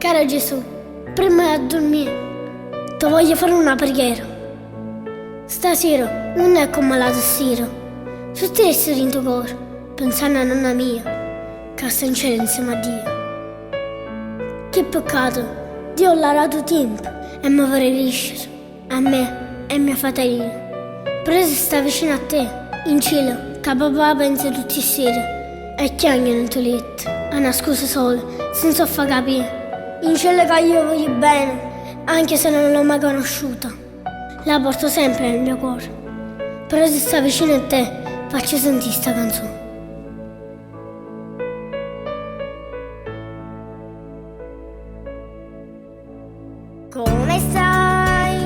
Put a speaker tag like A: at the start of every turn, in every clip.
A: Caro Gesù, prima di dormire ti voglio fare una preghiera. Stasera non è come la sera. Se ti resti in tuo cuore, pensando a nonna mia, che sta in cielo insieme a Dio. Che peccato, Dio l'ha dato tempo e mi vorrei crescere, a me e a mia fratelli. Però se sta vicino a te, in cielo, che papà pensa tutti i sera, e chiagna nel tuo letto, a una scusa sola, senza far capire. In cielo che io voglio bene, anche se non l'ho mai conosciuta. La porto sempre nel mio cuore. Però se sta vicino a te, faccio sentire sta canzone. Come stai?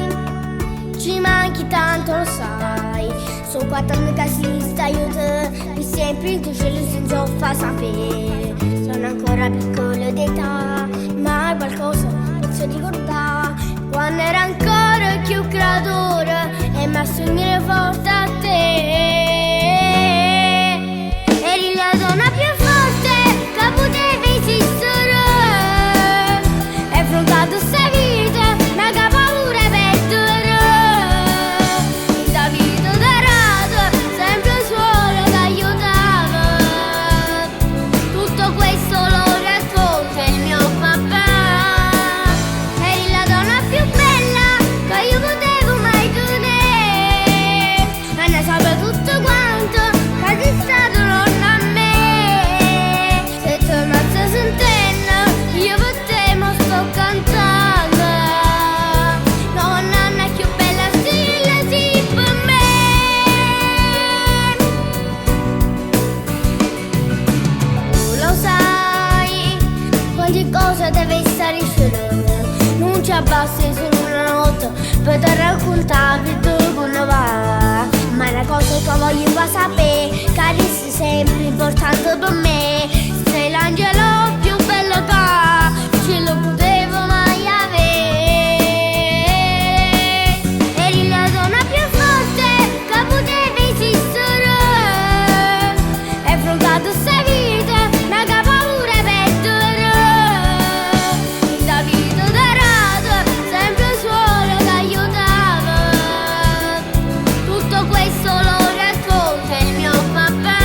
A: Ci manchi tanto, lo sai. Sono 4 anni che si sta io te, e sempre in tuo cielo senza far sapere. Sono ancora piccola d'età, ma qualcosa posso ricordare. Quando era ancora più creatura e mi assomiglia forte a te. Eri la donna più forte che poteva esistere. E affrontato sta vita, ma che paura perdere. Da vita dorata, sempre solo che aiutava. Tutto questo lo racconta il mio papà. Eri la donna più bella che io potevo mai tenere. E ne sapevo tutto quanto, che sei stato nonna a me. Se tu mi stai sentendo, io per te mo sto cantando. Nonna è più bella stile sì per me. Tu lo sai, quante cose deve stare scegliendo. Non ci abbassi solo una notte per te raccontare tu come va. Ma è una cosa che voglio far sapere, che resti sempre importante per me. Sei l'angelo più bello che ce lo potevo mai avere. Eri la donna più forte che poteva esistere. E affrontato sta vita, ma che paura perdere. Da vita dorata, sempre solo che aiutava. Tutto questo lo racconta il mio papà.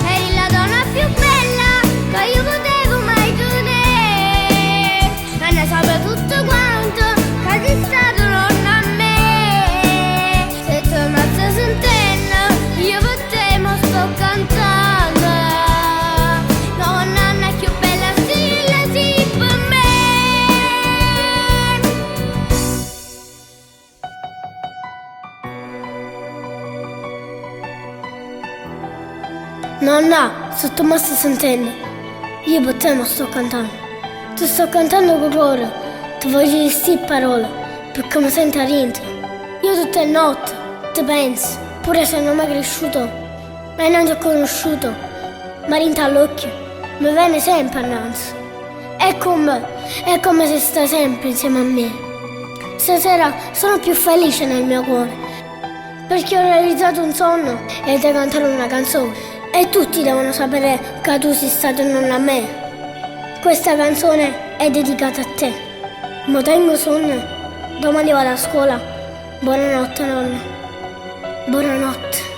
A: Eri la donna più bella che io potevo mai tenere. E ne sapevo tutto quanto, che sei stato nonna a me. Se tu mi stai sentendo, io per te mo sto cantando. Nonna è più bella stile sì per me. Nonna, se tu mi stai sentendo, io per te mo sto cantando. Ti sto cantando con cuore, ti voglio dire sti parole, perché mi sento a dentro. Io tutte le notti ti penso, pure se non mi è cresciuto, ma non ti ho conosciuto, ma rinta all'occhio, mi viene sempre annanzi. È come se stai sempre insieme a me. Stasera sono più felice nel mio cuore, perché ho realizzato un sogno e devo cantare una canzone. E tutti devono sapere che tu sei stato nonna a me. Questa canzone è dedicata a te. Mo tengo sonno, domani vado a scuola. Buonanotte nonna. Buonanotte.